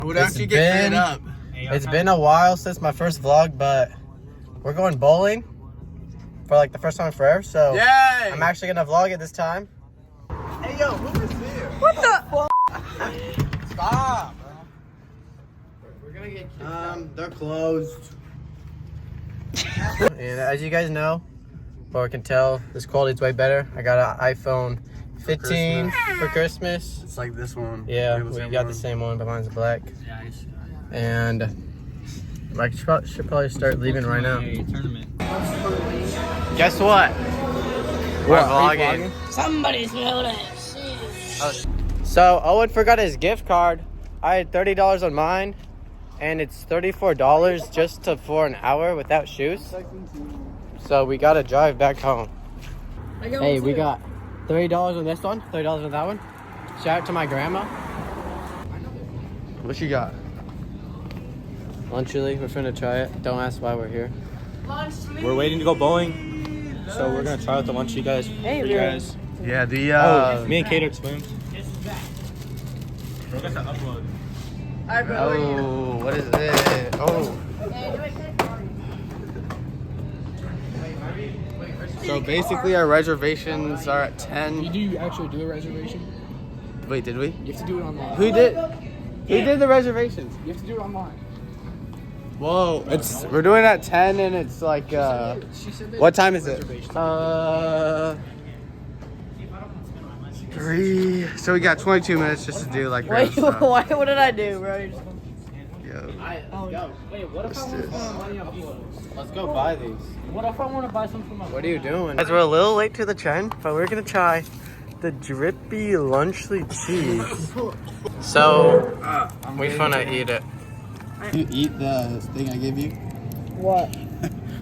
I would actually get fed up. It's been a while since my first vlog, but we're going bowling for like the first time forever. So Yay! I'm actually gonna vlog it this time. Hey yo, who is here? What the? Stop, bro. We're gonna get they're closed. And as you guys know, or can tell, this quality is way better. I got an iPhone 15 for Christmas. It's like this one. Yeah, we got the same one, but mine's black. And I should probably start leaving right now. Guess what? We're vlogging. Somebody smell that shit. So Owen forgot his gift card. I had $30 on mine, and it's $34 just for an hour without shoes. So we gotta drive back home. Hey, we got $30 on this one, $30 on that one. Shout out to my grandma. What you got? Lunchily, we're finna try it. Don't ask why we're here. We're waiting to go bowling, so we're gonna try out the lunch, you guys. Hey, for you guys. Yeah, the Me and Kate are twins. Bro, got to upload. Oh, what is it? Oh. So basically our reservations are at 10. Do you actually do a reservation? Wait, did we? You have to do it online. Who did? Who did the reservations? You have to do it online. Whoa, we're doing it at 10 and it's like She said that what time is it? reservation. 3. So we got 22 minutes just to do like Wait, random stuff. what did I do, bro? Yo, Wait, what if what's I this? want money off you? Let's go buy these. What if I want to buy some for my What are you doing? Guys, we're a little late to the trend, but we're gonna try the drippy lunchly cheese. So, we finna eat it. You eat the thing I gave you? What?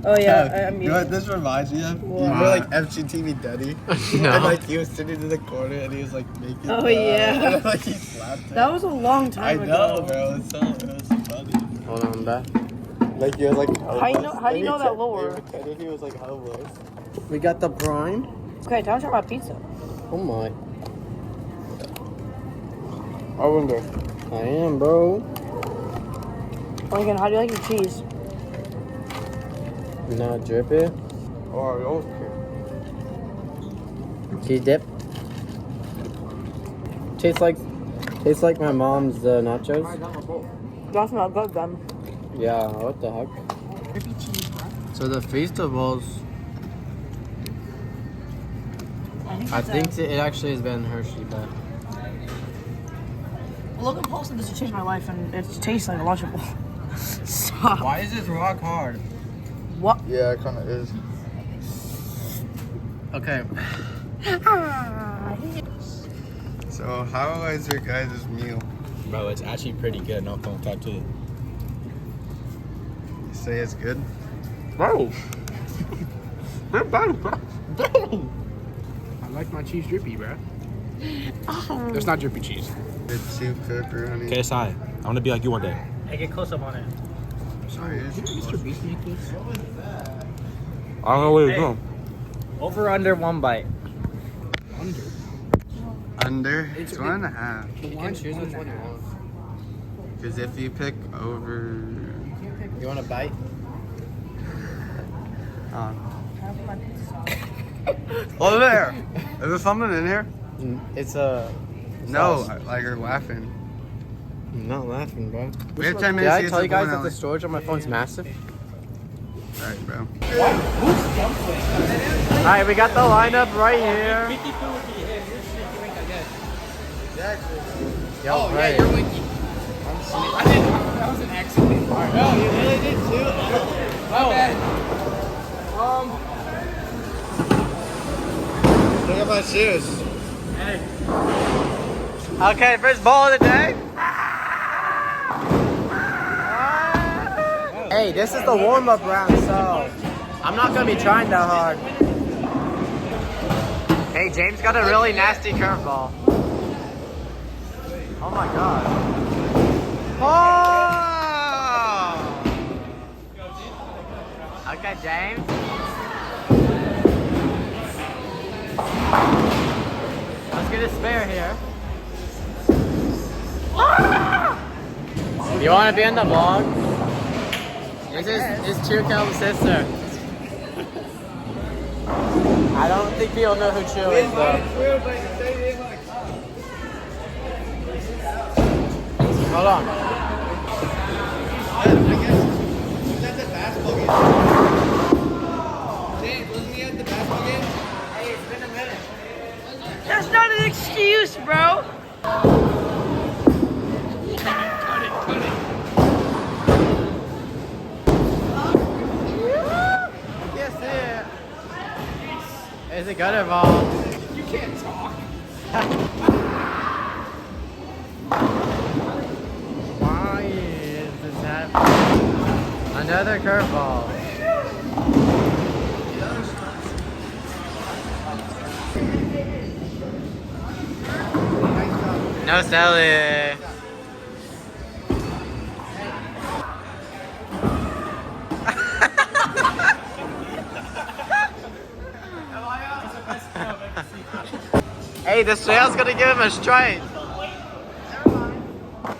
Oh yeah, I'm You know what this reminds me of? You remember like FGTV Daddy? No. And like he was sitting in the corner and he was like making Oh, yeah. and, like he slapped it. That was a long I time know, ago. bro. It was funny. Hold on, back. Like he was like How do you know that lore? He was like homeless. We got the prime. Okay, tell us about pizza. Oh my. I wonder. I am, bro. Lincoln, how do you like your cheese? Not drippy. Oh, I don't care. Cheese dip. Tastes like my mom's nachos. That's not good, then. Yeah, what the heck? So the festivals, I think it actually has been Hershey, but Logan Paul said this will change my life, and it tastes like a Lunchable. Stop. why is this rock hard? What? Yeah, it kind of is. Okay. So how is your guys' meal? Bro, it's actually pretty good. No phone talk to it. You say it's good? Bro. I like my cheese drippy, bro. It's not drippy cheese. It's two pepperoni. KSI, I want to be like you one day. Hey, get close up on it. Sorry. Mr. Beast make this? I don't know what it's Hey. doing. Over under 1 bite. Under. Under? It's 1.5. The You can line's choose which 1.5. one you want. Because if you pick over... You want a bite? Over there! Is there something in here? It's a. No, sauce. like you're laughing. I'm not laughing, bro. We have 10 Did minutes I to get tell to you guys the that the storage on my phone's massive? Alright, bro. Alright, we got the lineup right here. Yo, Oh, right. yeah, you're winky. I didn't know. That was an accident. Alright. No, you really did too. My bad. Look at my shoes. Okay, first ball of the day. Hey, this is the warm-up round, so I'm not gonna be trying that hard. Hey, James got a really nasty curveball. Oh my god. Oh! Okay, James. Let's get a spare here. You want to be in the vlog? This is Chukel's sister. I don't think people know who Chu is though. Hold on. That's not an excuse, bro. Yes, yeah. Is it good or ball? You can't talk. Why is this happening? Another curveball. No Sally. Hey, the trail's gonna give him a strike.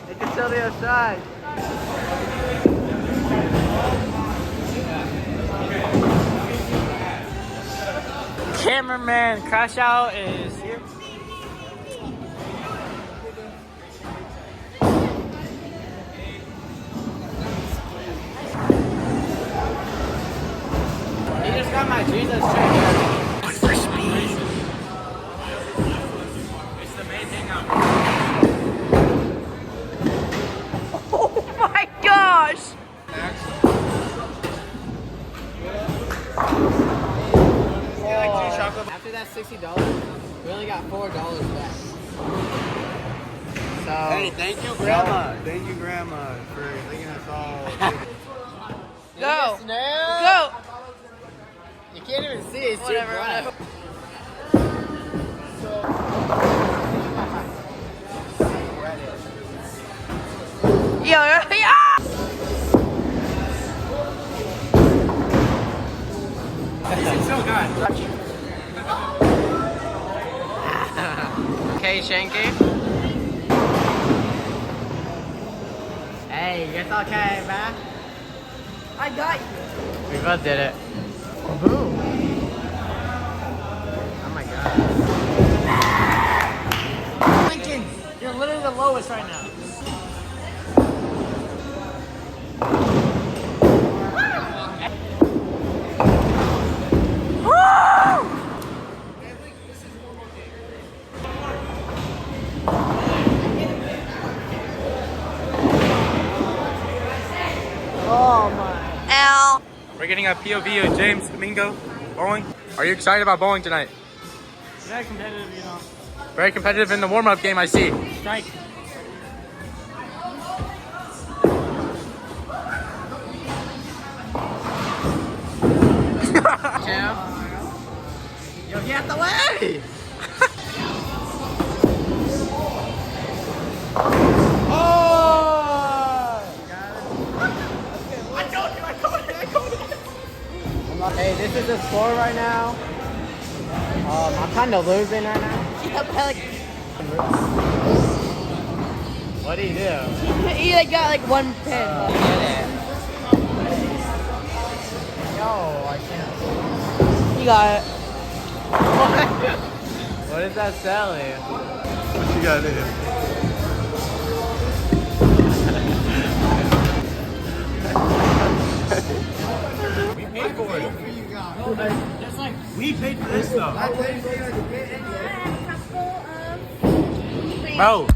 It can still be a strike. Cameraman crash out is here. He just got my Jesus check. For speed. It's the main hangout. Oh my gosh! After that $60, we only got $4 back. So Hey, thank you, Grandma. Thank you, Grandma, for letting us all. Go! Snail? Go! You can't even see it. It's too Whatever, bright. whatever. Yo, yeah! It's so good. Okay, Shanky. Hey, it's okay, man. I got you. We both did it. Boom. Oh my god. Lincoln, you're literally the lowest right now. Oh my. L. We're getting a POV of James Domingo bowling. Are you excited about bowling tonight? Very competitive, you know. Very competitive in the warm-up game, I see. Strike. Yo, get out the way! Hey, this is the score right now. I'm kind of losing right now. What do you do? He like got like one pin. Yo, I can't. You got it. What is that Sally? What you gotta do? We paid for it. That's like We paid for this though. Bro,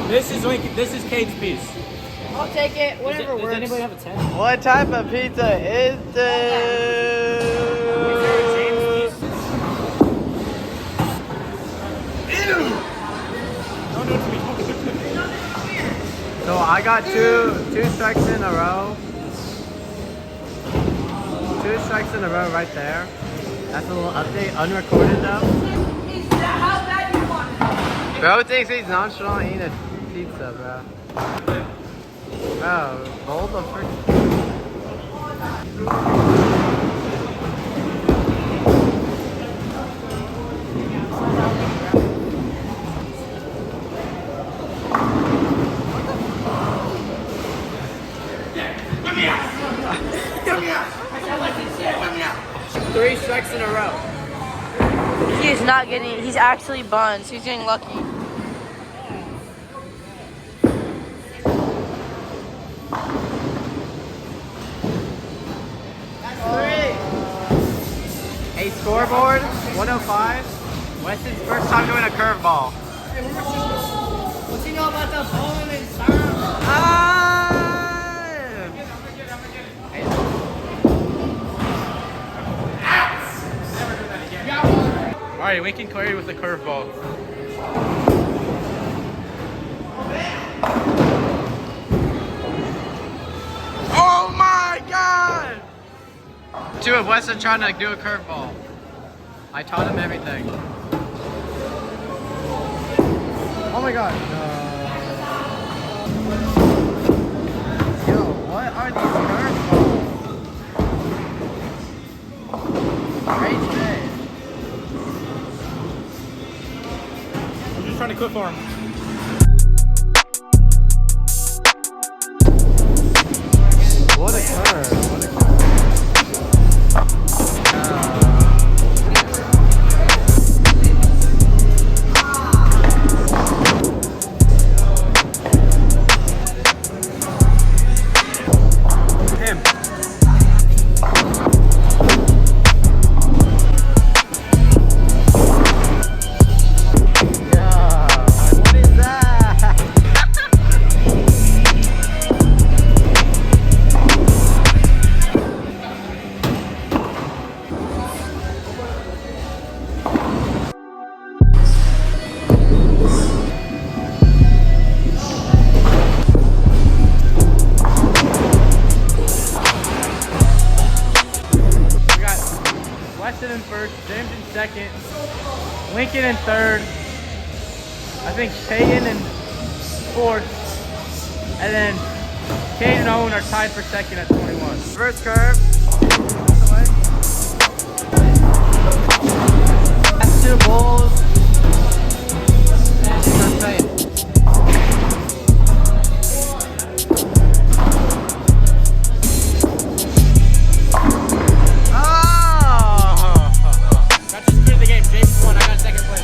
this is Lincoln. This is Kate's piece. I'll take it. Whatever Does works. anybody have a 10? What type of pizza is this? So I got two strikes in a row. 2 strikes in a row right there. That's a little update, unrecorded though. Bro thinks he's nonchalant eating a pizza, bro. Bro, hold the frick. 3 strikes in a row. He is not getting. He's actually buns. He's getting lucky. That's 3. A scoreboard, 105. Weston's first time doing a curveball. What's he know about the bowling and All right, Lincoln Clary with the curveball. Oh my God! 2 of Weston trying to do a curveball. I taught him everything. Oh my God. Yo, what are these curveballs? Crazy day. I'm just trying to quit for him. What a curve. What a curve. Weston in first, James in second, Lincoln in third, I think Peyton in fourth, and then Kate and Owen are tied for second at 21. First curve. That's 2 balls. First Peyton. That just cleared the game. James won. I got second place.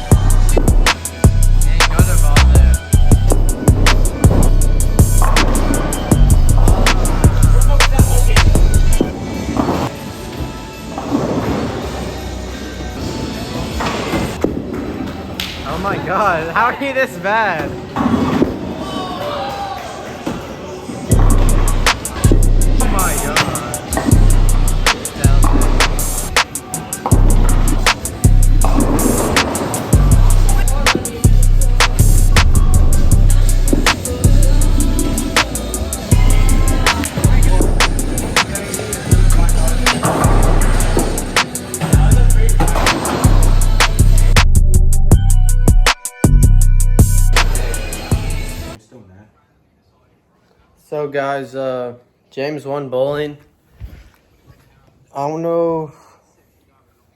Oh my God, how are you this bad? Oh my God. So guys, James won bowling. I don't know.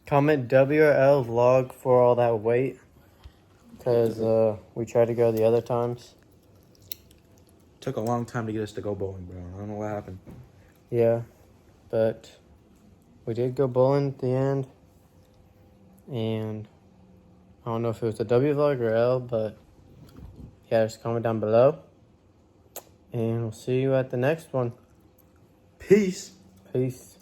Comment W or L vlog for all that weight, because we tried to go the other times. Took a long time to get us to go bowling, bro. I don't know what happened. Yeah, but we did go bowling at the end, and I don't know if it was a W vlog or L, but yeah, just comment down below, and we'll see you at the next one. Peace. Peace.